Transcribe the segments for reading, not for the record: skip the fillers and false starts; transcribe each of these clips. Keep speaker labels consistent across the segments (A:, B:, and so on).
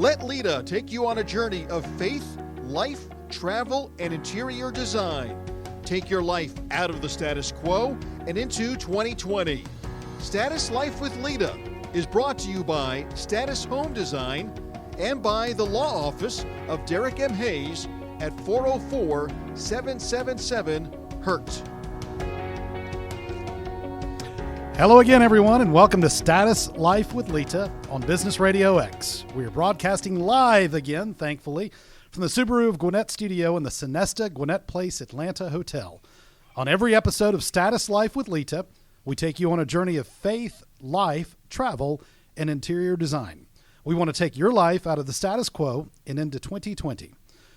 A: Let Leta take you on a journey of faith, life, travel, and interior design. Take your life out of the status quo and into 2020. Status Life with Leta is brought to you by Status Home Design and by the law office of Derek M. Hayes at 404-777-HURT.
B: Hello again, everyone, and welcome to Status Life with Leta on Business RadioX. We are broadcasting live again, thankfully, from the Subaru of Gwinnett studio in the Sonesta Gwinnett Place Atlanta Hotel. On every episode of Status Life with Leta, we take you on a journey of faith, life, travel, and interior design. We want to take your life out of the status quo and into 2020.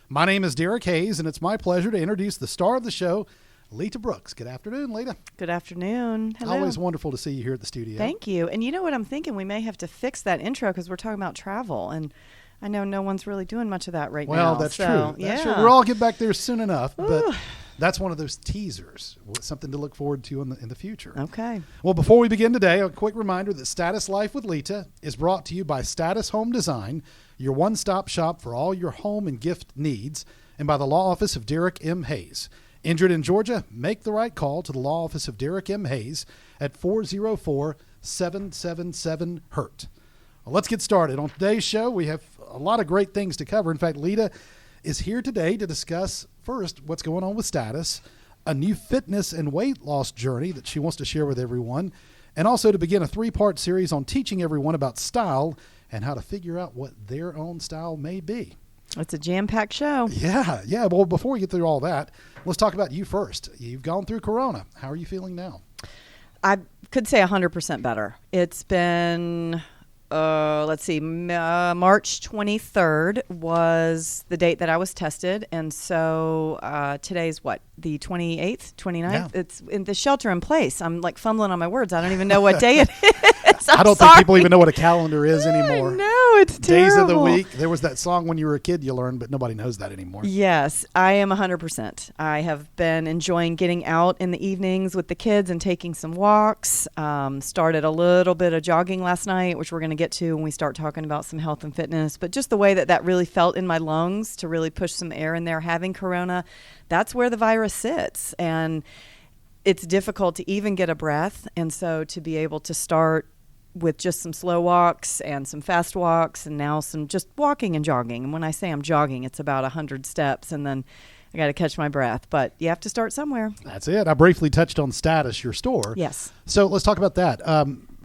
B: My name is Derek Hayes, and it's my pleasure to introduce the star of the show, Leta Brooks. Good afternoon, Leta.
C: Good afternoon. Hello.
B: Always wonderful to see you here at the studio.
C: Thank you. And you know what I'm thinking? We may have to fix that intro because we're talking about travel, and I know no one's really doing much of that right now.
B: Well, that's true. That's true. We'll all get back there soon enough, but that's one of those teasers, something to look forward to in the future.
C: Okay.
B: Well, before we begin today, a quick reminder that Status Life with Leta is brought to you by Status Home Design, your one-stop shop for all your home and gift needs, and by the law office of Derek M. Hayes. Injured in Georgia? Make the right call to the law office of Derek M. Hayes at 404-777-HURT. Well, let's get started. On today's show, we have a lot of great things to cover. In fact, Leta is here today to discuss, first, what's going on with Status, a new fitness and weight loss journey that she wants to share with everyone, and also to begin a 3-part series on teaching everyone about style and how to figure out what their own style may be.
C: It's a jam-packed show.
B: Yeah. Well, before we get through all that, let's talk about you first. You've gone through Corona. How are you feeling now?
C: I could say 100% better. It's been... March 23rd was the date that I was tested. And so today's what? The 28th, 29th?
B: Yeah.
C: It's in the shelter in place. I'm like fumbling on my words. I don't even know what day it is.
B: I don't think people even know what a calendar is anymore.
C: No, it's terrible.
B: Days of the week. There was that song when you were a kid you learned, but nobody knows that anymore.
C: Yes, I am 100%. I have been enjoying getting out in the evenings with the kids and taking some walks. Started a little bit of jogging last night, which we're going to get to when we start talking about some health and fitness. But just the way that really felt in my lungs to really push some air in there, having Corona, that's where the virus sits. And it's difficult to even get a breath. And so to be able to start with just some slow walks and some fast walks and now some just walking and jogging. And when I say I'm jogging, it's about 100 steps and then I got to catch my breath. But you have to start somewhere.
B: That's it. I briefly touched on Status, your store.
C: Yes.
B: So let's talk about that.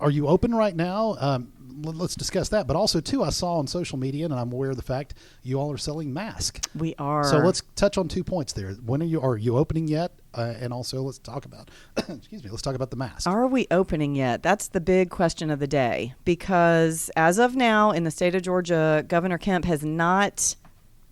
B: Are you open right now? Let's discuss that. But also, too, I saw on social media, and I'm aware of the fact you all are selling masks.
C: We are.
B: So let's touch on 2 points there. When are you opening yet? And also, let's talk about let's talk about the mask.
C: Are we opening yet? That's the big question of the day. Because as of now, in the state of Georgia, Governor Kemp has not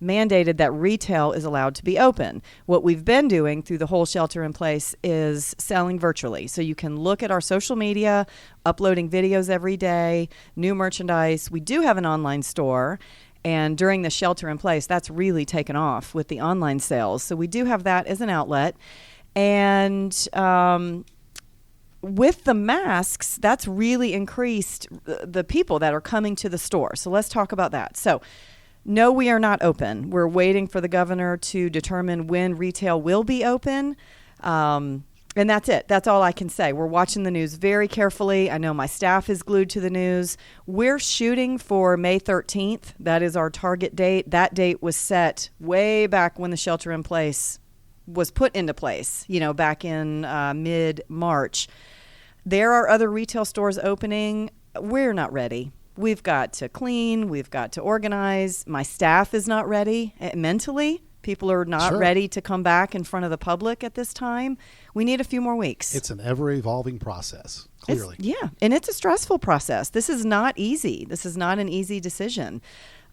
C: mandated that retail is allowed to be open. What we've been doing through the whole shelter in place is selling virtually. So you can look at our social media, uploading videos every day, new merchandise. We do have an online store. And during the shelter in place, that's really taken off with the online sales. So we do have that as an outlet. And with the masks, that's really increased the people that are coming to the store. So let's talk about that. So no, we are not open. We're waiting for the governor to determine when retail will be open. And that's it. That's all I can say. We're watching the news very carefully. I know my staff is glued to the news. We're shooting for May 13th. That is our target date. That date was set way back when the shelter in place was put into place, back in mid-March. There are other retail stores opening. We're not ready. We've got to clean. We've got to organize. My staff is not ready mentally. People are not ready to come back in front of the public at this time. We need a few more weeks.
B: It's an ever-evolving process, clearly.
C: And it's a stressful process. This is not easy. This is not an easy decision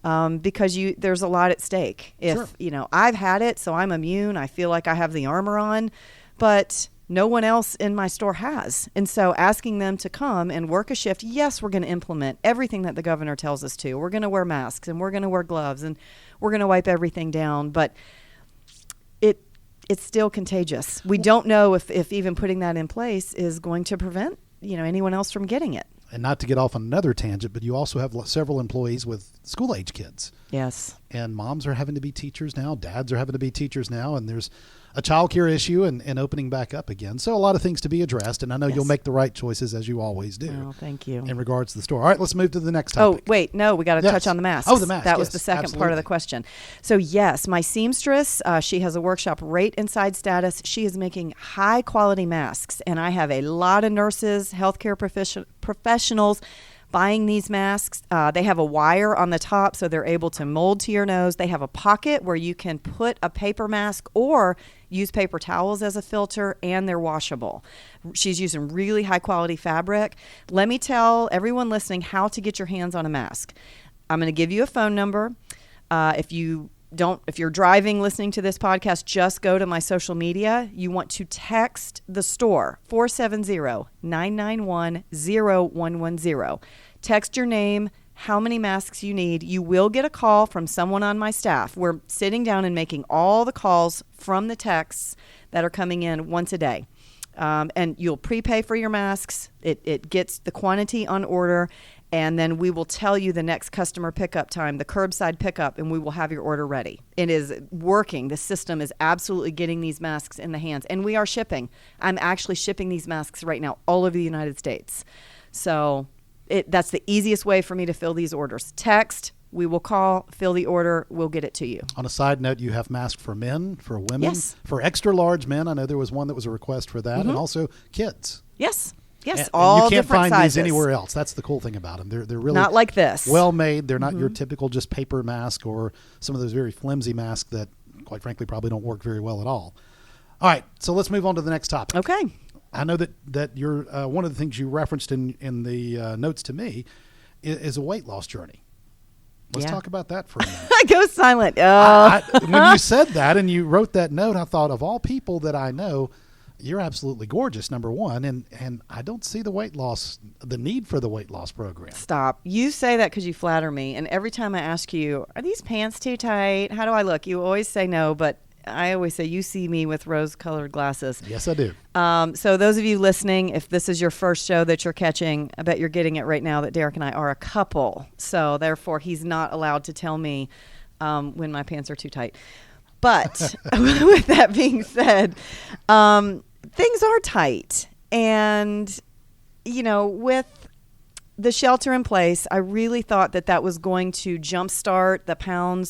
C: because there's a lot at stake. If, I've had it, so I'm immune. I feel like I have the armor on, but no one else in my store has. And so asking them to come and work a shift, yes, we're going to implement everything that the governor tells us to. We're going to wear masks and we're going to wear gloves and we're going to wipe everything down. But it's still contagious. We don't know if even putting that in place is going to prevent anyone else from getting it.
B: And not to get off on another tangent, but you also have several employees with school-age kids.
C: Yes.
B: And moms are having to be teachers now. Dads are having to be teachers now. And there's a child care issue and opening back up again. So a lot of things to be addressed. And I know you'll make the right choices, as you always do.
C: Oh, thank you.
B: In regards to the store. All right, let's move to the next topic.
C: Oh, wait. No, we got to touch on the masks.
B: Oh, the masks.
C: That was the second part of the question. So, yes, my seamstress, she has a workshop right inside Status. She is making high-quality masks. And I have a lot of nurses, healthcare professionals buying these masks. They have a wire on the top so they're able to mold to your nose. They have a pocket where you can put a paper mask or use paper towels as a filter, and they're washable. She's using really high quality fabric. Let me tell everyone listening how to get your hands on a mask. I'm going to give you a phone number. If you're driving listening to this podcast, just go to my social media. You want to text the store 470-991-0110. Text your name, how many masks you need. You will get a call from someone on my staff. We're sitting down and making all the calls from the texts that are coming in once a day. And you'll prepay for your masks. It gets the quantity on order. And then we will tell you the next customer pickup time, the curbside pickup, and we will have your order ready. It is working. The system is absolutely getting these masks in the hands. And we are shipping. I'm actually shipping these masks right now all over the United States. So that's the easiest way for me to fill these orders. Text, we will call, fill the order, we'll get it to you.
B: On a side note, you have masks for men, for women,
C: yes,
B: for extra large men. I know there was one that was a request for that, and also kids.
C: Yes. Yes,
B: and
C: all
B: you can't
C: different
B: find
C: sizes.
B: these anywhere else. That's the cool thing about them. They're really
C: not like this.
B: Well made. They're not your typical just paper mask or some of those very flimsy masks that, quite frankly, probably don't work very well at all. All right, so let's move on to the next topic.
C: Okay.
B: I know that you're one of the things you referenced in the notes to me is a weight loss journey. Let's talk about that for a minute.
C: I go silent.
B: When you said that and you wrote that note, I thought of all people that I know, you're absolutely gorgeous, number one, and I don't see the need for the weight loss program.
C: Stop. You say that because you flatter me, and every time I ask you, are these pants too tight? How do I look? You always say no, but I always say you see me with rose-colored glasses.
B: Yes, I do.
C: So those of you listening, if this is your first show that you're catching, I bet you're getting it right now that Derek and I are a couple. So therefore, he's not allowed to tell me when my pants are too tight. But with that being said, things are tight. And, with the shelter in place, I really thought that was going to jumpstart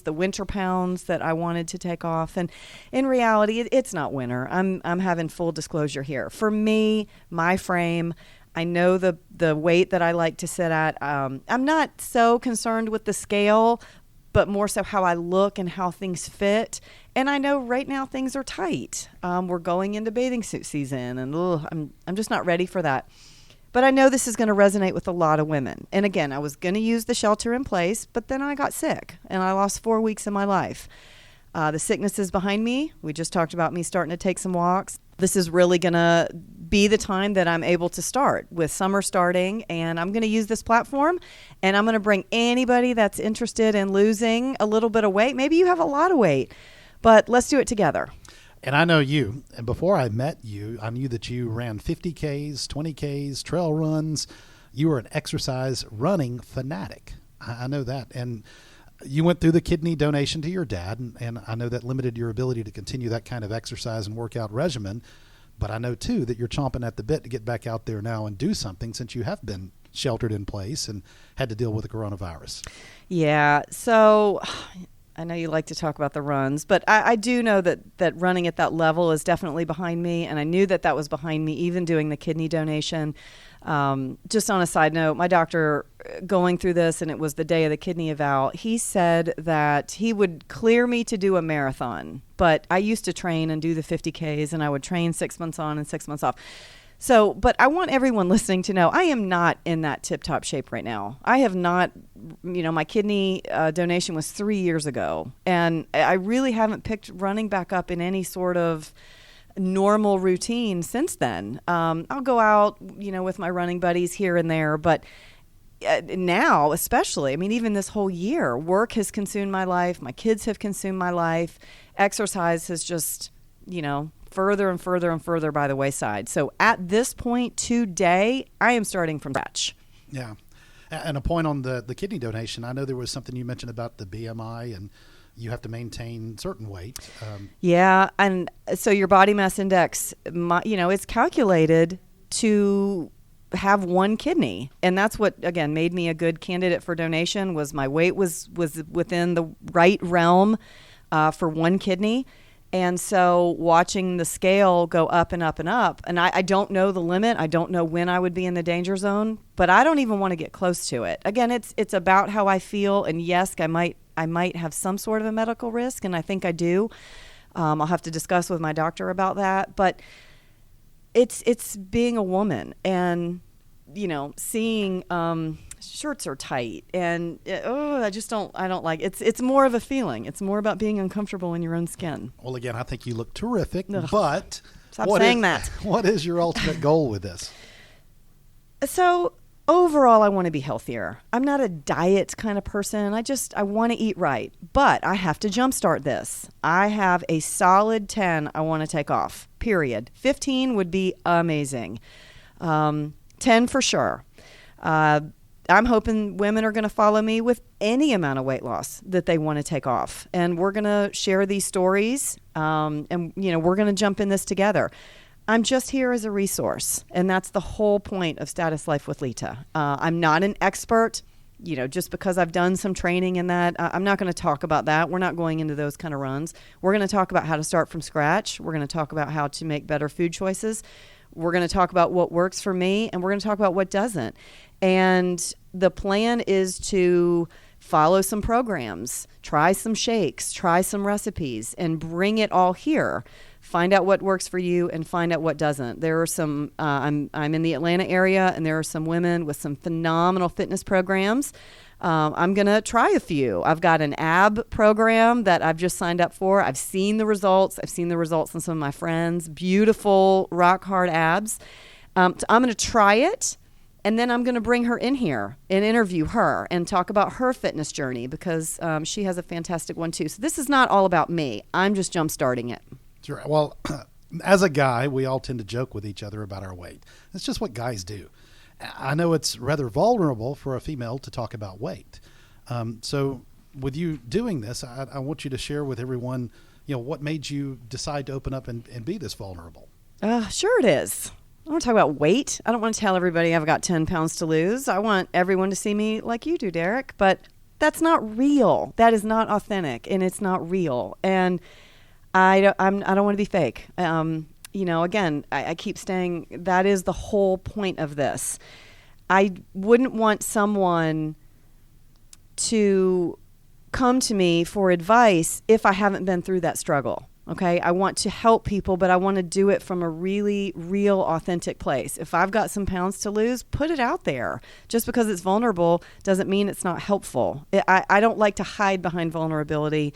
C: the winter pounds that I wanted to take off. And in reality, it's not winter. I'm having full disclosure here. For me, my frame, I know the weight that I like to sit at. I'm not so concerned with the scale, but more so how I look and how things fit. And I know right now things are tight. We're going into bathing suit season, and I'm just not ready for that. But I know this is going to resonate with a lot of women. And again, I was going to use the shelter in place, but then I got sick, and I lost 4 weeks of my life. The sickness is behind me. We just talked about me starting to take some walks. This is really going to be the time that I'm able to start with summer starting, and I'm going to use this platform, and I'm going to bring anybody that's interested in losing a little bit of weight. Maybe you have a lot of weight, but let's do it together.
B: And I know you, and before I met you, I knew that you ran 50Ks, 20Ks, trail runs. You were an exercise running fanatic. I know that. And you went through the kidney donation to your dad, and I know that limited your ability to continue that kind of exercise and workout regimen. But I know, too, that you're chomping at the bit to get back out there now and do something since you have been sheltered in place and had to deal with the coronavirus.
C: Yeah, so I know you like to talk about the runs, but I do know that running at that level is definitely behind me, and I knew that was behind me even doing the kidney donation. Just on a side note, my doctor going through this, and it was the day of the kidney eval, he said that he would clear me to do a marathon, but I used to train and do the 50Ks, and I would train 6 months on and 6 months off. So, but I want everyone listening to know I am not in that tip-top shape right now. I have not, my kidney donation was 3 years ago, and I really haven't picked running back up in any sort of normal routine since then. I'll go out, with my running buddies here and there, but now especially, even this whole year, work has consumed my life. My kids have consumed my life. Exercise has just, further and further by the wayside. So at this point today, I am starting from scratch.
B: Yeah. And a point on the kidney donation, I know there was something you mentioned about the BMI and you have to maintain certain weight.
C: Yeah. And so your body mass index, it's calculated to have one kidney. And that's what, again, made me a good candidate for donation was my weight was within the right realm for one kidney. And so watching the scale go up and up and up, and I don't know the limit. I don't know when I would be in the danger zone, but I don't even want to get close to it. Again, it's about how I feel. And yes, I might have some sort of a medical risk, and I think I do. I'll have to discuss with my doctor about that. But it's being a woman and, seeing shirts are tight and I don't like it. It's more of a feeling. It's more about being uncomfortable in your own skin.
B: Well, again, I think you look terrific,
C: Ugh.
B: but
C: Stop saying that.
B: What is your ultimate goal with this?
C: So overall, I want to be healthier. I'm not a diet kind of person. I want to eat right, but I have to jumpstart this. I have a solid 10 I want to take off, period. 15 would be amazing. 10 for sure. I'm hoping women are going to follow me with any amount of weight loss that they want to take off. And we're going to share these stories, and we're going to jump in this together. I'm just here as a resource, and that's the whole point of Status Life with Leta. I'm not an expert, just because I've done some training in that. I'm not going to talk about that. We're not going into those kind of runs. We're going to talk about how to start from scratch. We're going to talk about how to make better food choices. We're going to talk about what works for me, and we're going to talk about what doesn't. And the plan is to follow some programs, try some shakes, try some recipes, and bring it all here. Find out what works for you and find out what doesn't. There are some, I'm in the Atlanta area, and there are some women with some phenomenal fitness programs. I'm going to try a few. I've got an ab program that I've just signed up for. I've seen the results. I've seen the results in some of my friends. Beautiful, rock hard abs. So I'm going to try it. And then I'm going to bring her in here and interview her and talk about her fitness journey because she has a fantastic one too. So this is not all about me. I'm just jump-starting it.
B: Sure. Well, as a guy, we all tend to joke with each other about our weight. It's just what guys do. I know it's rather vulnerable for a female to talk about weight. So with you doing this, I want you to share with everyone, what made you decide to open up and be this vulnerable?
C: Sure it is. I want to talk about weight. I don't want to tell everybody I've got 10 pounds to lose. I want everyone to see me like you do, Derek. But that's not real. That is not authentic, and it's not real. And I don't want to be fake. Again, I keep saying that is the whole point of this. I wouldn't want someone to come to me for advice if I haven't been through that struggle. Okay, I want to help people, but I want to do it from a really real, authentic place. If I've got some pounds to lose, put it out there. Just because it's vulnerable doesn't mean it's not helpful. I don't like to hide behind vulnerability.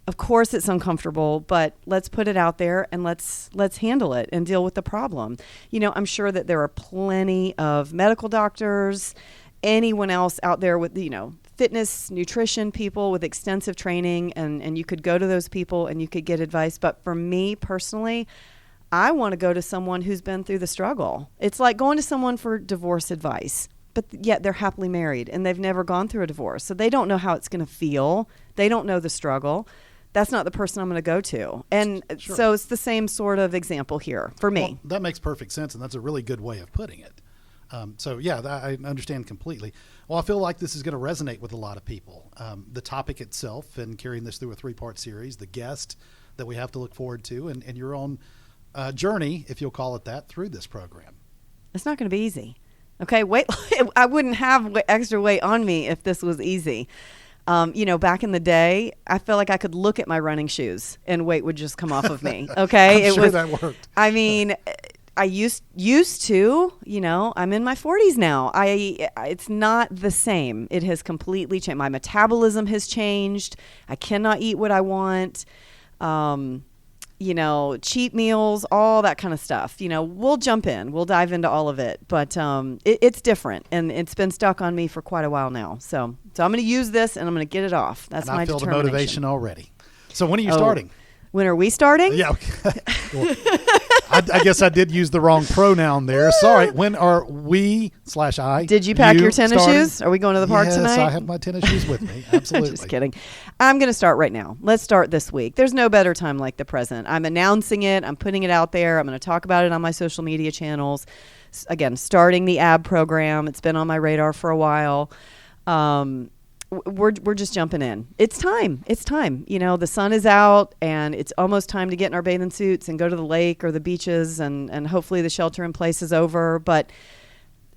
C: Of course it's uncomfortable, but let's put it out there and let's handle it and deal with the problem. I'm sure that there are plenty of medical doctors, anyone else out there with, fitness, nutrition people with extensive training, and you could go to those people and you could get advice. But for me personally, I want to go to someone who's been through the struggle. It's like going to someone for divorce advice, but yet they're happily married and they've never gone through a divorce. So they don't know how it's going to feel. They don't know the struggle. That's not the person I'm going to go to. And
B: Sure.
C: So it's the same sort of example here for me.
B: Well, that makes perfect sense, and that's a really good way of putting it. I understand completely. Well, I feel like this is going to resonate with a lot of people. The topic itself and carrying this through a 3-part series, the guest that we have to look forward to, and your own journey, if you'll call it that, through this program.
C: It's not going to be easy. Okay, I wouldn't have extra weight on me if this was easy. Back in the day, I felt like I could look at my running shoes and weight would just come off of me. Okay,
B: that worked.
C: I mean, I used to, I'm in my 40s now. It's not the same. It has completely changed. My metabolism has changed. I cannot eat what I want. Cheat meals, all that kind of stuff. We'll jump in. We'll dive into all of it. But it's different, and it's been stuck on me for quite a while now. So I'm going to use this, and I'm going to get it off. That's my determination.
B: I feel the motivation already. So when are you starting?
C: When are we starting?
B: Yeah. Okay. Well, I guess I did use the wrong pronoun there. Sorry. When are we/I?
C: Did you pack your tennis
B: starting?
C: shoes? Are we going to the park tonight?
B: Yes, I have my tennis shoes with me. Absolutely.
C: Just kidding. I'm going to start right now. Let's start this week. There's no better time like the present. I'm announcing it. I'm putting it out there. I'm going to talk about it on my social media channels. Again, starting the AB program. It's been on my radar for a while. We're just jumping in. It's time. It's time. You know, the sun is out and it's almost time to get in our bathing suits and go to the lake or the beaches and hopefully the shelter in place is over. But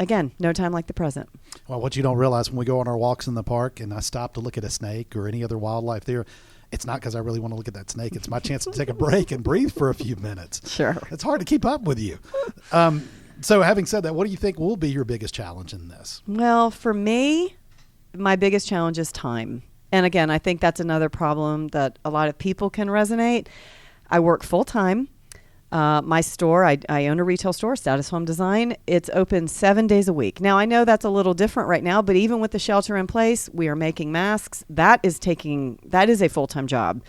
C: again, no time like the present.
B: Well, what you don't realize when we go on our walks in the park and I stop to look at a snake or any other wildlife there, it's not because I really want to look at that snake. It's my chance to take a break and breathe for a few minutes.
C: Sure.
B: It's hard to keep up with you. So having said that, what do you think will be your biggest challenge in this?
C: Well, for me, my biggest challenge is time. And again, I think that's another problem that a lot of people can resonate. I work full time. My store, I own a retail store, Status Home Design. It's open 7 days a week. Now, I know that's a little different right now, but even with the shelter in place, we are making masks. That is a full-time job.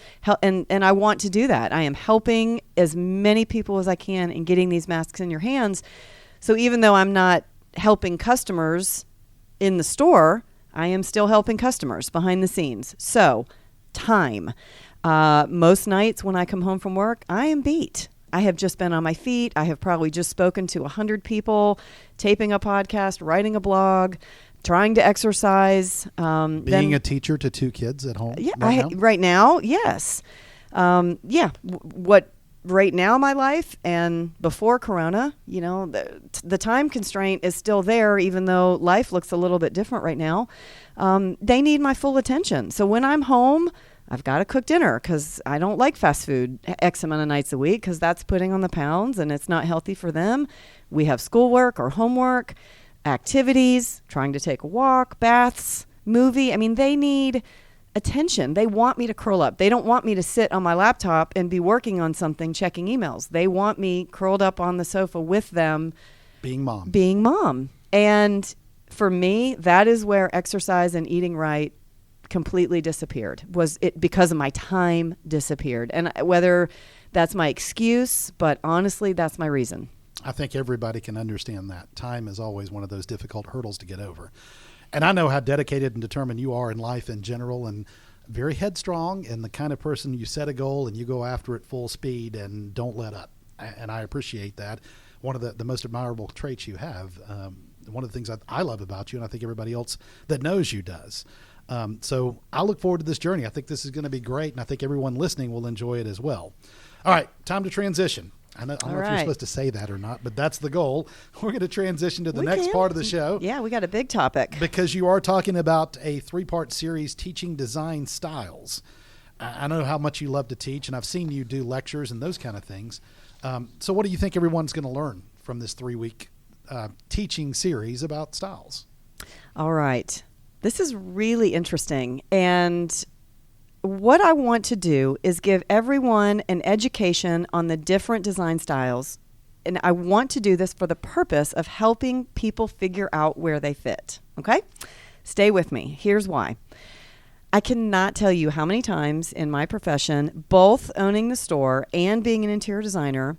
C: And I want to do that. I am helping as many people as I can in getting these masks in your hands. So even though I'm not helping customers in the store, I am still helping customers behind the scenes. So, time. Most nights when I come home from work, I am beat. I have just been on my feet. I have probably just spoken to 100 people, taping a podcast, writing a blog, trying to exercise.
B: Being a teacher to 2 kids at home?
C: Yeah,
B: right now?
C: Yes. What right now my life and before Corona, you know, the time constraint is still there, even though life looks a little bit different right now. They need my full attention. So when I'm home, I've got to cook dinner because I don't like fast food X amount of nights a week because that's putting on the pounds and it's not healthy for them. We have schoolwork or homework, activities, trying to take a walk, baths, movie. I mean, they need attention. They want me to curl up. They don't want me to sit on my laptop and be working on something, checking emails. They want me curled up on the sofa with them.
B: Being mom.
C: And for me, that is where exercise and eating right completely disappeared. Was it because of my time disappeared? And whether that's my excuse, but honestly, that's my reason.
B: I think everybody can understand that. Time is always one of those difficult hurdles to get over. And I know how dedicated and determined you are in life in general and very headstrong and the kind of person you set a goal and you go after it full speed and don't let up. And I appreciate that. One of the most admirable traits you have. One of the things I love about you, and I think everybody else that knows you does. So I look forward to this journey. I think this is going to be great, and I think everyone listening will enjoy it as well. All right, time to transition. I don't know if you're supposed to say that or not, but that's the goal. We're going to transition to the next part of the show.
C: Yeah, we got a big topic.
B: Because you are talking about a 3-part series, Teaching Design Styles. I know how much you love to teach, and I've seen you do lectures and those kind of things. So what do you think everyone's going to learn from this 3-week teaching series about styles?
C: All right. This is really interesting. And what I want to do is give everyone an education on the different design styles. And I want to do this for the purpose of helping people figure out where they fit. Okay? Stay with me. Here's why. I cannot tell you how many times in my profession, both owning the store and being an interior designer,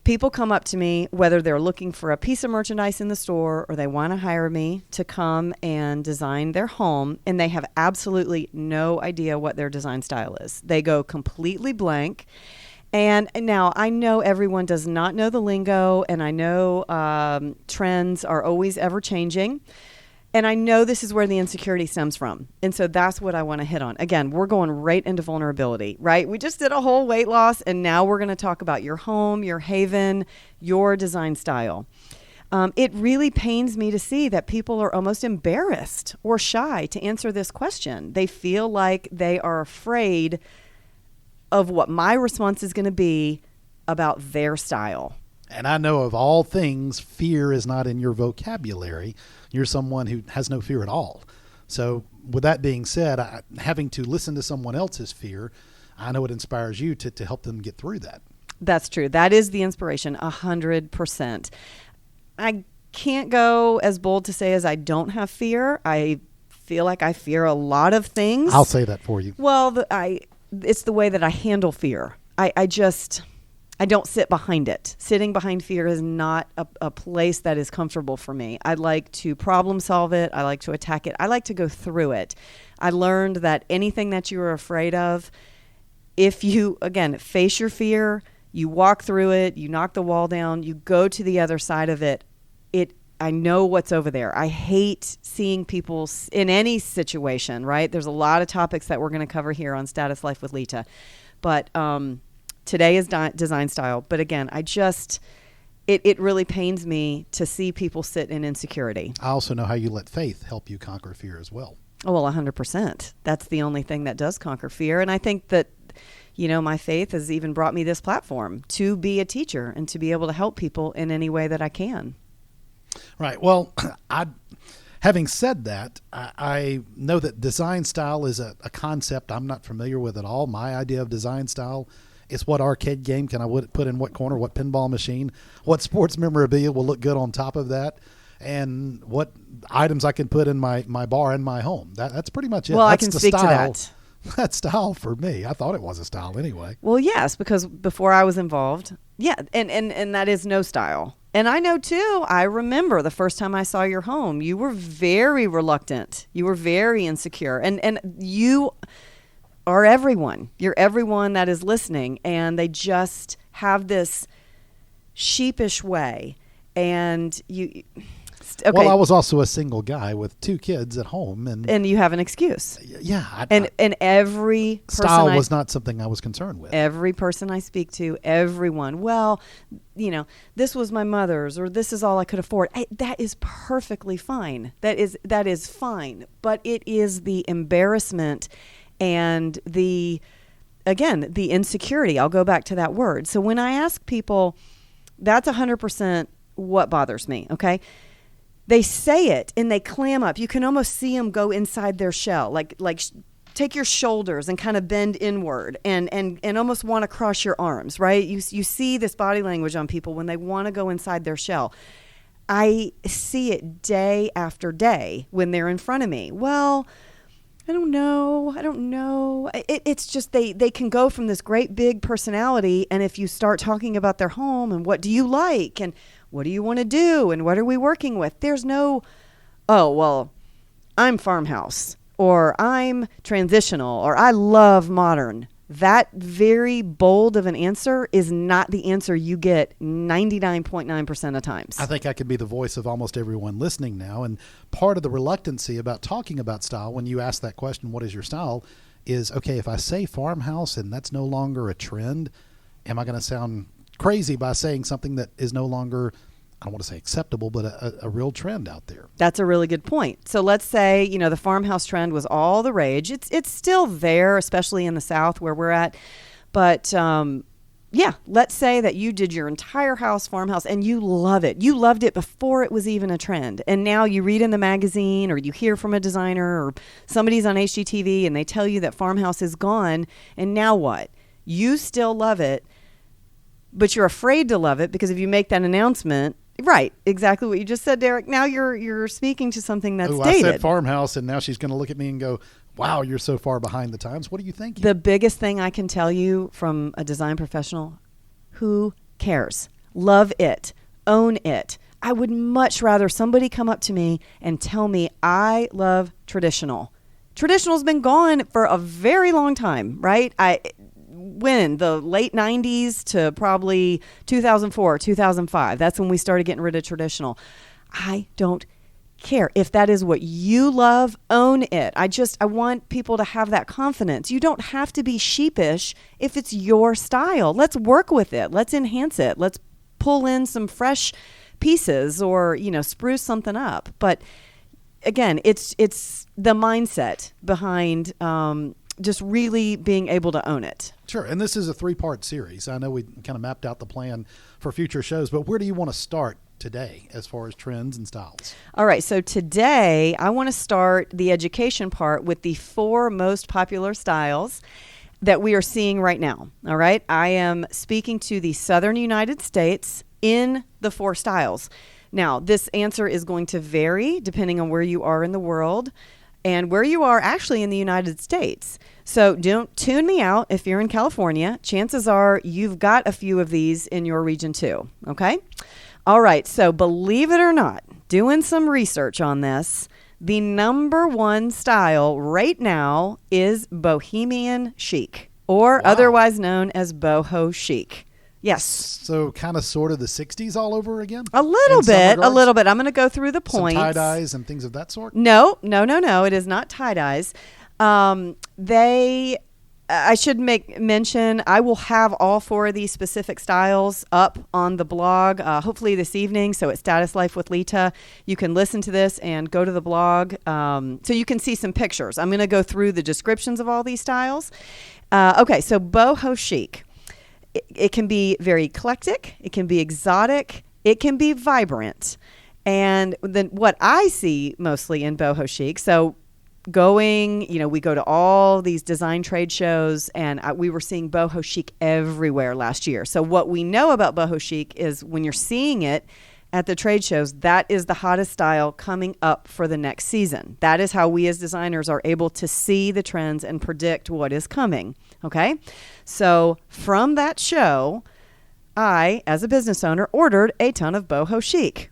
C: people come up to me, whether they're looking for a piece of merchandise in the store or they want to hire me to come and design their home, and they have absolutely no idea what their design style is. They go completely blank. And now I know everyone does not know the lingo, and I know trends are always ever changing. And I know this is where the insecurity stems from. And so that's what I want to hit on. Again, we're going right into vulnerability, right? We just did a whole weight loss, and now we're going to talk about your home, your haven, your design style. It really pains me to see that people are almost embarrassed or shy to answer this question. They feel like they are afraid of what my response is going to be about their style.
B: And I know of all things, fear is not in your vocabulary. You're someone who has no fear at all. So with that being said, having to listen to someone else's fear, I know it inspires you to help them get through that.
C: That's true. That is the inspiration, 100%. I can't go as bold to say as I don't have fear. I feel like I fear a lot of things.
B: I'll say that for you.
C: Well, I it's the way that I handle fear. I don't sit behind it. Sitting behind fear is not a place that is comfortable for me. I like to problem solve it. I like to attack it. I like to go through it. I learned that anything that you are afraid of, if you, again, face your fear, you walk through it, you knock the wall down, you go to the other side of it, I know what's over there. I hate seeing people in any situation, right? There's a lot of topics that we're going to cover here on Status Life with Leta. But today is design style. But again, it really pains me to see people sit in insecurity.
B: I also know how you let faith help you conquer fear as well.
C: Oh, well, 100%. That's the only thing that does conquer fear. And I think that, my faith has even brought me this platform to be a teacher and to be able to help people in any way that I can.
B: Right. Well, having said that, I know that design style is a concept I'm not familiar with at all. My idea of design style is what arcade game can I put in what corner, what pinball machine, what sports memorabilia will look good on top of that, and what items I can put in my bar in my home. That's pretty much it.
C: Well,
B: that's
C: I can speak to that.
B: That's style for me. I thought it was a style anyway.
C: Well, yes, because before I was involved, and that is no style. And I know, too, I remember the first time I saw your home, you were very reluctant. You were very insecure. And you are everyone. You're everyone that is listening. And they just have this sheepish way. And you... Okay.
B: Well, I was also a single guy with 2 kids at home. And
C: you have an excuse.
B: Yeah.
C: And every person...
B: Style was not something I was concerned with.
C: Every person I speak to, everyone, well, this was my mother's, or this is all I could afford. That is perfectly fine. That is fine. But it is the embarrassment and the insecurity. I'll go back to that word. So when I ask people, that's 100% what bothers me, okay? They say it and they clam up. You can almost see them go inside their shell, like take your shoulders and kind of bend inward and almost want to cross your arms, right? You see this body language on people when they want to go inside their shell. I see it day after day when they're in front of me. Well, I don't know. It's just they can go from this great big personality, and if you start talking about their home and what do you like and what do you want to do and what are we working with, there's no, oh, well, I'm Farmhouse or I'm Transitional or I love modern. That very bold of an answer is not the answer you get 99.9% of times.
B: I think I could be the voice of almost everyone listening now. And part of the reluctancy about talking about style, when you ask that question, what is your style, is, okay, if I say Farmhouse and that's no longer a trend, am I going to sound crazy by saying something that is no longer, I don't want to say acceptable, but a real trend out there? That's
C: a really good point. So let's say, the farmhouse trend was all the rage. It's still there, especially in the South where we're at. But let's say that you did your entire house farmhouse and you love it. You loved it before it was even a trend. And now you read in the magazine or you hear from a designer or somebody's on HGTV and they tell you that farmhouse is gone. And now what? You still love it, but you're afraid to love it because if you make that announcement, right, exactly what you just said, Derek, now you're speaking to something that's dated.
B: I said Farmhouse, and now she's going to look at me and go, wow, you're so far behind the times. What are you thinking?
C: The biggest thing I can tell you from a design professional, who cares? Love it. Own it. I would much rather somebody come up to me and tell me I love traditional. Traditional's been gone for a very long time, right? When the late 90s to probably 2004, 2005. That's when we started getting rid of traditional. I don't care. If that is what you love, own it. I want people to have that confidence. You don't have to be sheepish if it's your style. Let's work with it. Let's enhance it. Let's pull in some fresh pieces or, spruce something up. But again, it's the mindset behind just really being able to own it.
B: Sure. And this is a 3-part series. I know we kind of mapped out the plan for future shows, but where do you want to start today as far as trends and styles?
C: All right. So today I want to start the education part with the 4 most popular styles that we are seeing right now. All right. I am speaking to the Southern United States in the 4 styles. Now, this answer is going to vary depending on where you are in the world and where you are actually in the United States. So don't tune me out if you're in California. Chances are you've got a few of these in your region too. Okay. All right. So believe it or not, doing some research on this, the number one style right now is Bohemian Chic, or otherwise known as Boho Chic. Yes.
B: So kind of sort of the 60s all over again?
C: A little bit. I'm going to go through the points.
B: Some tie-dyes and things of that sort?
C: No. It is not tie-dyes. I should make mention, I will have all 4 of these specific styles up on the blog, hopefully this evening. So at Status Life with Leta, you can listen to this and go to the blog. So you can see some pictures. I'm going to go through the descriptions of all these styles. Okay. So Boho Chic. It can be very eclectic. It can be exotic. It can be vibrant. And then what I see mostly in Boho Chic, so we go to all these design trade shows, and we were seeing Boho Chic everywhere last year. So what we know about Boho Chic is when you're seeing it at the trade shows, that is the hottest style coming up for the next season. That is how we as designers are able to see the trends and predict what is coming. Okay. So from that show, I, as a business owner, ordered a ton of Boho Chic.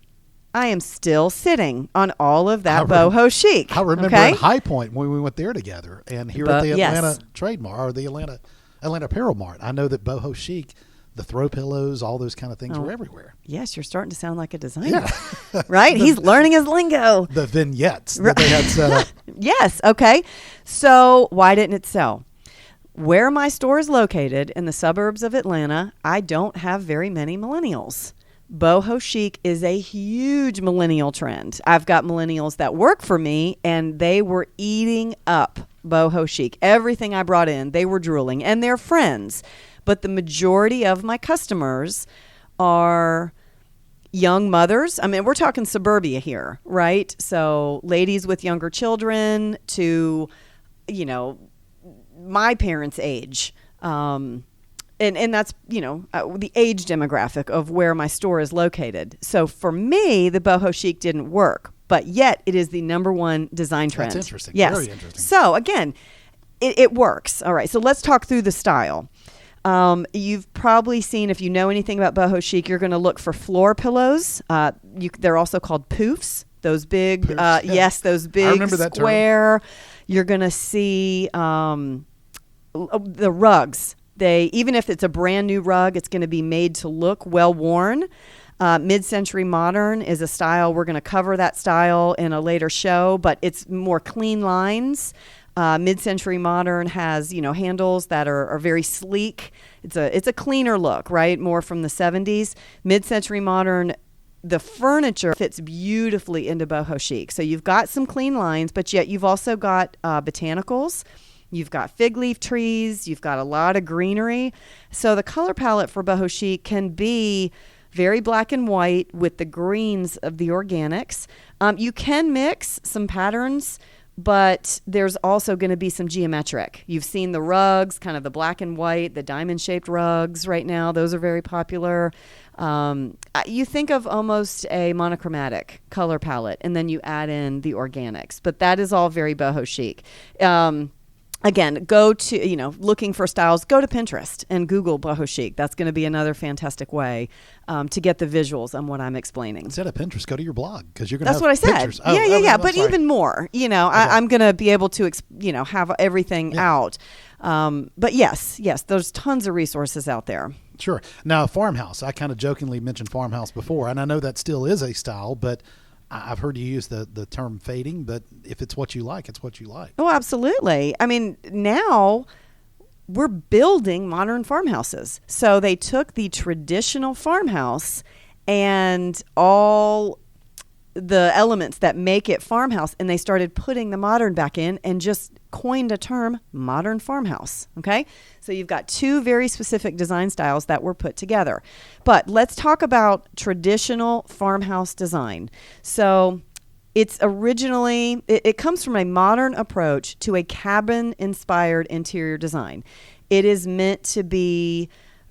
C: I am still sitting on all of that Boho Chic.
B: I remember at High Point when we went there together, and here at the Atlanta Trademark, or the Atlanta Apparel Mart, I know that Boho Chic, the throw pillows, all those kind of things were everywhere.
C: Yes, you're starting to sound like a designer, right? He's learning his lingo.
B: The vignettes that they had set up.
C: Yes, okay. So why didn't it sell? Where my store is located in the suburbs of Atlanta, I don't have very many millennials. Boho Chic is a huge millennial trend. I've got millennials that work for me, and they were eating up Boho Chic. Everything I brought in, they were drooling, and they're friends. But the majority of my customers are young mothers. I mean, we're talking suburbia here, right? So ladies with younger children to, my parents' age. And that's, the age demographic of where my store is located. So for me, the Boho Chic didn't work, but yet it is the number one design trend.
B: That's interesting.
C: Yes.
B: Very interesting.
C: So again, it works. All right. So let's talk through the style. You've probably seen, if you know anything about Boho Chic, you're going to look for floor pillows. They're also called poofs. Those big,
B: poofs,
C: yes, those big
B: I remember that
C: square. Term. You're going to see the rugs. Even if it's a brand new rug, it's going to be made to look well worn. Mid-century modern is a style. We're going to cover that style in a later show, but it's more clean lines. Mid-century modern has, handles that are very sleek. It's a cleaner look, right? More from the 70s. Mid-century modern, the furniture fits beautifully into Boho Chic. So you've got some clean lines, but yet you've also got botanicals. You've got fig leaf trees. You've got a lot of greenery. So the color palette for Boho Chic can be very black and white with the greens of the organics. You can mix some patterns, but there's also going to be some geometric. You've seen the rugs, kind of the black and white, the diamond-shaped rugs right now. Those are very popular. You think of almost a monochromatic color palette, and then you add in the organics. But that is all very Boho Chic. Again, go to, looking for styles, go to Pinterest and Google Boho Chic. That's going to be another fantastic way to get the visuals on what I'm explaining.
B: Instead of Pinterest, go to your blog because you're going to have
C: That's what I
B: pictures.
C: said. Yeah. But even more, okay. I'm going to be able to, have everything out. But yes, there's tons of resources out there.
B: Sure. Now, Farmhouse, I kind of jokingly mentioned Farmhouse before, and I know that still is a style, but I've heard you use the term fading, but if it's what you like, it's what you like.
C: Oh, absolutely. I mean, now we're building modern farmhouses. So they took the traditional farmhouse and all the elements that make it farmhouse, and they started putting the modern back in and just coined a term, modern farmhouse. Okay. So you've got two very specific design styles that were put together. But let's talk about traditional farmhouse design. So it's originally, it comes from a modern approach to a cabin-inspired interior design. It is meant to be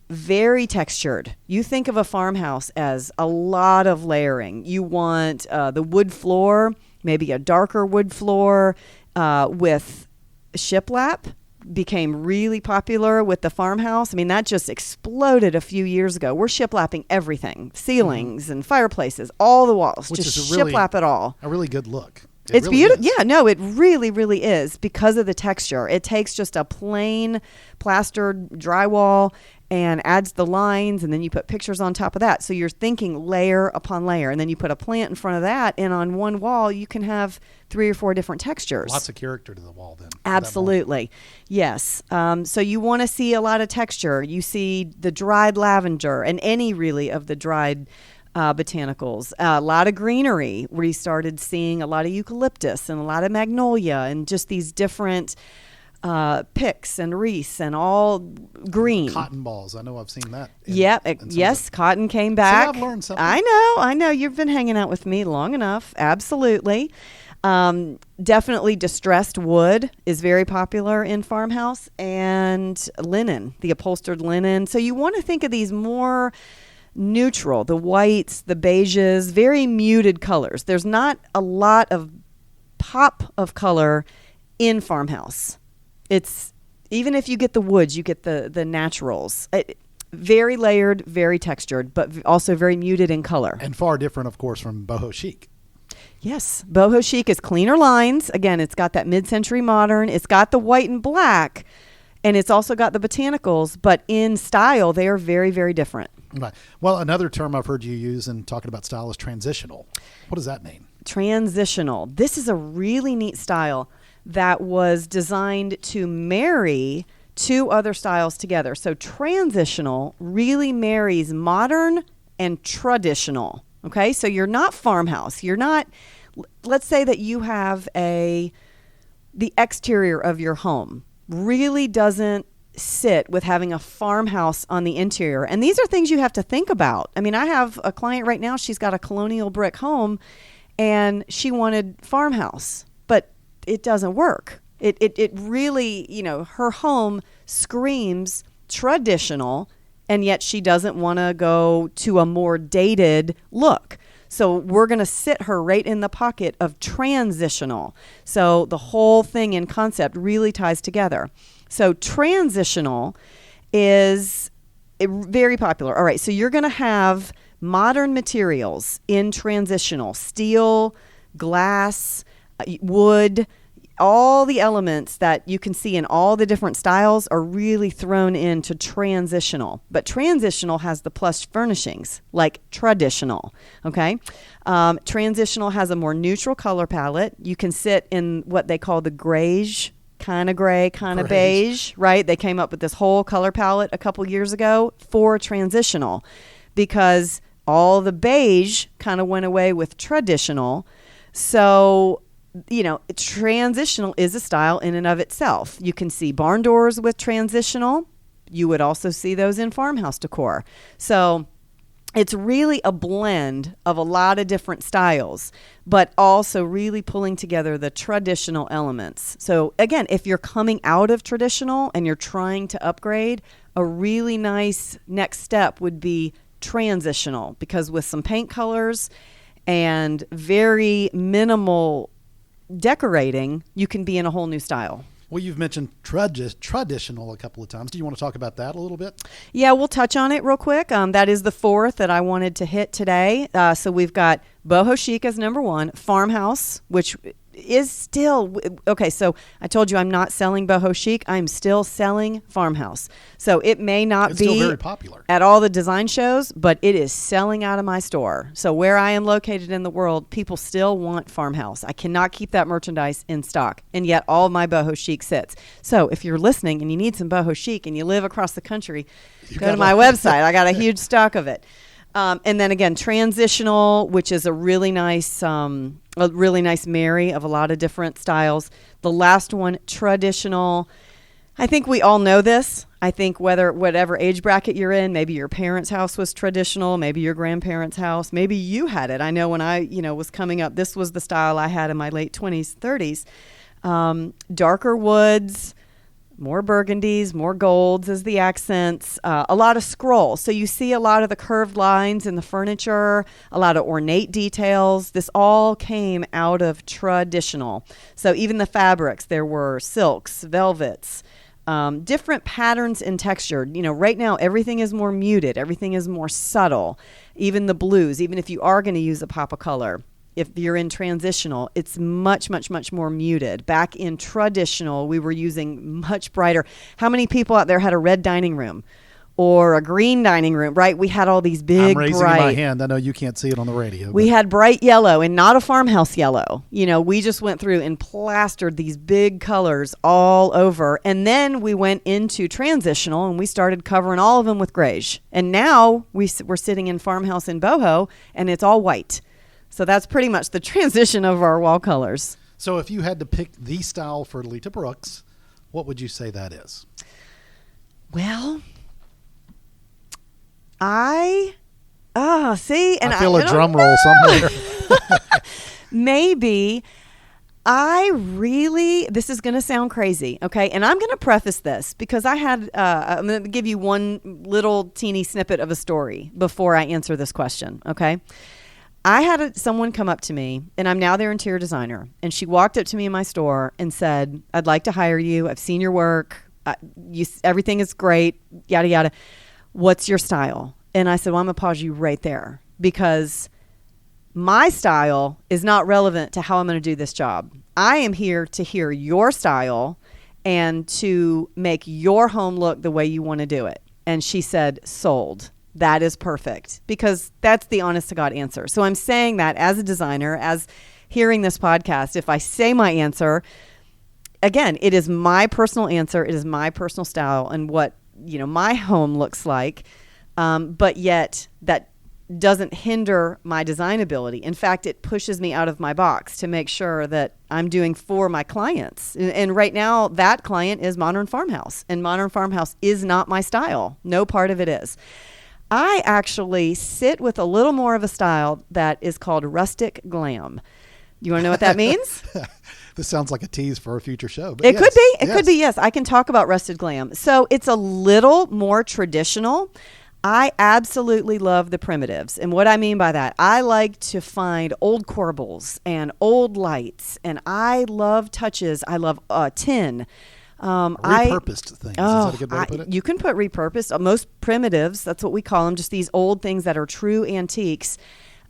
C: very textured. You think of a farmhouse as a lot of layering. You want the wood floor, maybe a darker wood floor with shiplap, became really popular with the Farmhouse. I mean, that just exploded a few years ago. We're shiplapping everything, ceilings and fireplaces, all the walls.
B: Which
C: just
B: is a really,
C: shiplap it all.
B: A really good look.
C: It's
B: really
C: beautiful.
B: is.
C: Yeah, no, it really, really is because of the texture. It takes just a plain plastered drywall and adds the lines, and then you put pictures on top of that. So you're thinking layer upon layer, and then you put a plant in front of that, and on one wall you can have 3 or 4 different textures.
B: Lots of character to the wall then.
C: Absolutely. Yes. So you want to see a lot of texture. You see the dried lavender and any really of the dried botanicals, a lot of greenery. We started seeing a lot of eucalyptus and a lot of magnolia and just these different picks and wreaths and all green.
B: Cotton balls. I know I've seen that.
C: Yes, cotton came back.
B: See, I've learned something.
C: I know. You've been hanging out with me long enough. Absolutely. Definitely distressed wood is very popular in Farmhouse, and linen, the upholstered linen. So you want to think of these more neutral, the whites, the beiges, very muted colors. There's not a lot of pop of color in Farmhouse. It's, even if you get the woods, you get the naturals. Very layered, very textured, but also very muted in color.
B: And far different, of course, from Boho Chic.
C: Yes. Boho Chic is cleaner lines. Again, it's got that mid-century modern. It's got the white and black, and it's also got the botanicals, but in style, they are very, very different.
B: Right. Well, another term I've heard you use in talking about style is transitional. What does that mean?
C: Transitional. This is a really neat style that was designed to marry 2 other styles together. So transitional really marries modern and traditional. Okay, so you're not Farmhouse. You're not, let's say that you have the exterior of your home really doesn't sit with having a farmhouse on the interior. And these are things you have to think about. I mean, I have a client right now, she's got a colonial brick home and she wanted farmhouse, but it doesn't work. It really, her home screams traditional, and yet she doesn't want to go to a more dated look. So we're going to sit her right in the pocket of transitional. So the whole thing in concept really ties together. So transitional is very popular. All right, so you're going to have modern materials in transitional: steel, glass, wood. All the elements that you can see in all the different styles are really thrown into transitional. But transitional has the plush furnishings like traditional, okay? Transitional has a more neutral color palette. You can sit in what they call the grayish, kind of gray, kind of beige, right? They came up with this whole color palette a couple years ago for transitional because all the beige kind of went away with traditional. So transitional is a style in and of itself. You can see barn doors with transitional. You would also see those in farmhouse decor. So it's really a blend of a lot of different styles, but also really pulling together the traditional elements. So again, if you're coming out of traditional and you're trying to upgrade, a really nice next step would be transitional, because with some paint colors and very minimal decorating, you can be in a whole new style.
B: Well, you've mentioned traditional a couple of times. Do you want to talk about that a little bit?
C: Yeah, we'll touch on it real quick. That is the 4th that I wanted to hit today. So we've got Boho Chic as number 1, Farmhouse, which is still, okay, so I told you I'm not selling Boho Chic. I'm still selling Farmhouse. So it may not
B: it's
C: be
B: still very popular
C: at all the design shows, but it is selling out of my store. So where I am located in the world, people still want Farmhouse. I cannot keep that merchandise in stock, and yet all my Boho Chic sits. So if you're listening and you need some Boho Chic and you live across the country, go to my website. I got a huge stock of it. And then again, transitional, which is a really nice marry of a lot of different styles. The last one, traditional. I think we all know this. I think whatever age bracket you're in, maybe your parents' house was traditional, maybe your grandparents' house, maybe you had it. I know when I, was coming up, this was the style I had in my late 20s, 30s. Darker woods, more burgundies, more golds as the accents, a lot of scroll. So you see a lot of the curved lines in the furniture, a lot of ornate details. This all came out of traditional. So even the fabrics, there were silks, velvets, different patterns and texture. Right now everything is more muted. Everything is more subtle. Even the blues, even if you are going to use a pop of color, if you're in transitional, it's much, much, much more muted. Back in traditional, we were using much brighter. How many people out there had a red dining room or a green dining room, right? We had all these big,
B: I'm raising
C: bright.
B: my hand. I know you can't see it on the radio.
C: We had bright yellow and not a farmhouse yellow. We just went through and plastered these big colors all over. And then we went into transitional and we started covering all of them with grays. And now we're sitting in Farmhouse in Boho and it's all white. So that's pretty much the transition of our wall colors.
B: So if you had to pick the style for Leta Brooks, what would you say that is?
C: Well, I
B: feel a drum roll somewhere.
C: Maybe this is going to sound crazy, okay? And I'm going to preface this because I'm going to give you one little teeny snippet of a story before I answer this question, okay? I had someone come up to me, and I'm now their interior designer, and she walked up to me in my store and said, "I'd like to hire you. I've seen your work. Everything is great, yada, yada. What's your style?" And I said, "Well, I'm going to pause you right there because my style is not relevant to how I'm going to do this job. I am here to hear your style and to make your home look the way you want to do it." And she said, "Sold. That is perfect," because that's the honest to God answer. So I'm saying that as a designer, as hearing this podcast, if I say my answer, again, it is my personal answer. It is my personal style and what, my home looks like. But yet that doesn't hinder my design ability. In fact, it pushes me out of my box to make sure that I'm doing for my clients. And right now that client is Modern Farmhouse, and Modern Farmhouse is not my style. No part of it is. I actually sit with a little more of a style that is called Rustic Glam. You want to know what that means?
B: This sounds like a tease for a future show. But
C: It could be. It could be, yes. I can talk about Rustic Glam. So it's a little more traditional. I absolutely love the primitives. And what I mean by that, I like to find old corbels and old lights. And I love touches. I love tin.
B: Repurposed things. Is that a good way to put it?
C: You can put repurposed. Most primitives, that's what we call them, just these old things that are true antiques.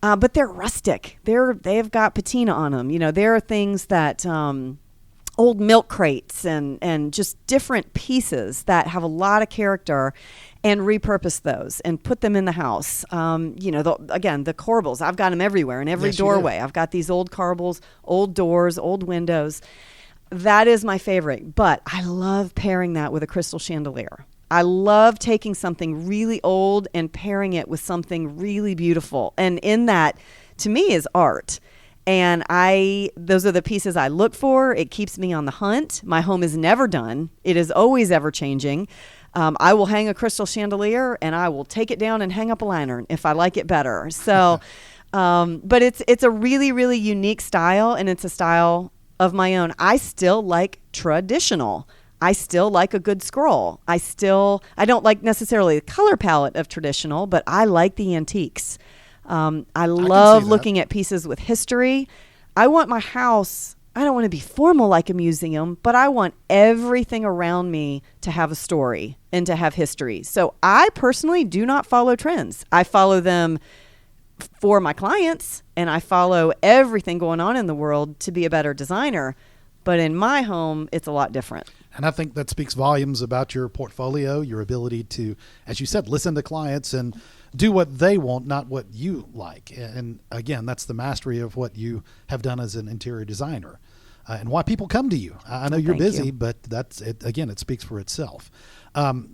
C: But they're rustic. They've got patina on them. There are things that old milk crates and just different pieces that have a lot of character, and repurpose those and put them in the house. The corbels, I've got them everywhere in every doorway. I've got these old corbels, old doors, old windows. That is my favorite, but I love pairing that with a crystal chandelier. I love taking something really old and pairing it with something really beautiful. And in that, to me, is art. And those are the pieces I look for. It keeps me on the hunt. My home is never done. It is always ever changing. I will hang a crystal chandelier and I will take it down and hang up a lantern if I like it better. So, but it's a really, really unique style, and it's a style of my own. I still like traditional. I still like a good scroll. I don't like necessarily the color palette of traditional, but I like the antiques. I love looking at pieces with history. I want my house, I don't want to be formal like a museum, but I want everything around me to have a story and to have history. So I personally do not follow trends. I follow them for my clients, and I follow everything going on in the world to be a better designer. But in my home, it's a lot different.
B: And I think that speaks volumes about your portfolio, your ability to, as you said, listen to clients and do what they want, not what you like. And again, that's the mastery of what you have done as an interior designer, and why people come to you. I know you're busy, but that's it. Again, it speaks for itself.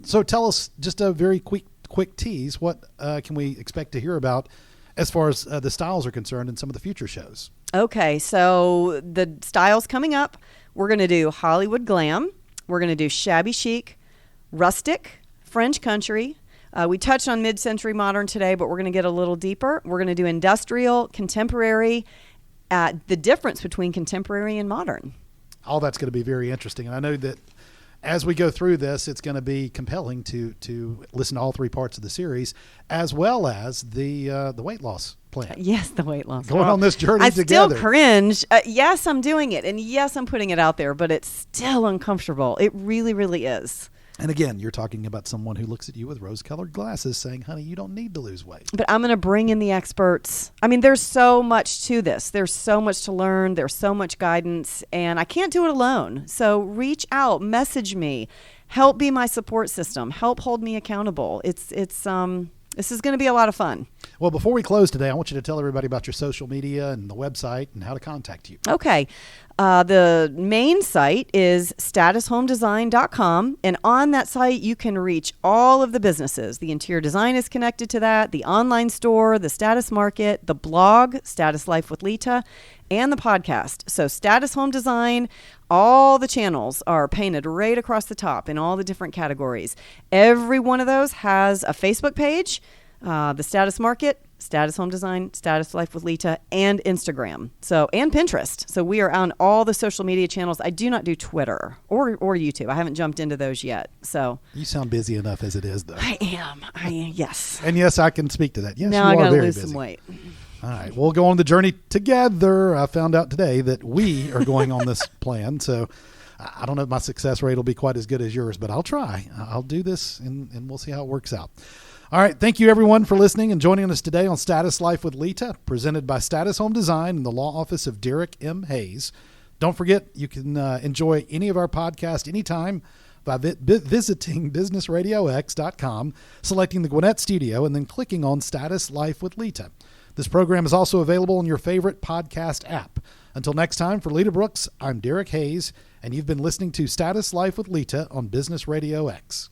B: So tell us just a very quick tease. What can we expect to hear about as far as the styles are concerned in some of the future shows? Okay,
C: so the styles coming up, we're going to do Hollywood Glam. We're going to do Shabby Chic, Rustic, French Country. We touched on mid-century modern today, but we're going to get a little deeper. We're going to do industrial, contemporary, the difference between contemporary and modern.
B: All that's going to be very interesting. And I know that as we go through this, it's going to be compelling to listen to all 3 parts of the series, as well as the weight loss plan.
C: Yes, the weight loss.
B: Going on this journey
C: I
B: together.
C: still cringe. Yes, I'm doing it. And yes, I'm putting it out there, but it's still uncomfortable. It really, really is.
B: And again, you're talking about someone who looks at you with rose-colored glasses saying, honey, you don't need to lose weight.
C: But I'm going to bring in the experts. I mean, there's so much to this. There's so much to learn. There's so much guidance, and I can't do it alone. So reach out, message me, help be my support system, help hold me accountable. This is going to be a lot of fun.
B: Well, before we close today, I want you to tell everybody about your social media and the website and how to contact you.
C: Okay. The main site is statushomedesign.com. And on that site, you can reach all of the businesses. The interior design is connected to that, the online store, the status market, the blog, Status Life with Leta, and the podcast. So Status Home Design, all the channels are painted right across the top in all the different categories. Every one of those has a Facebook page, the Status Market, Status Home Design, Status Life with Leta, and Instagram. And Pinterest. So we are on all the social media channels. I do not do Twitter or YouTube. I haven't jumped into those yet. So
B: you sound busy enough as it is, though.
C: I am. Yes.
B: And yes, I can speak to that. Yes,
C: now
B: you
C: I
B: are
C: gotta
B: very
C: lose
B: busy.
C: some weight.
B: All right, we'll go on the journey together. I found out today that we are going on this plan. So I don't know if my success rate will be quite as good as yours, but I'll try. I'll do this, and we'll see how it works out. All right, thank you, everyone, for listening and joining us today on Status Life with Leta, presented by Status Home Design and the law office of Derek M. Hayes. Don't forget, you can enjoy any of our podcasts anytime by visiting businessradiox.com, selecting the Gwinnett Studio, and then clicking on Status Life with Leta. This program is also available in your favorite podcast app. Until next time, for Leta Brooks, I'm Derek Hayes, and you've been listening to Status Life with Leta on Business Radio X.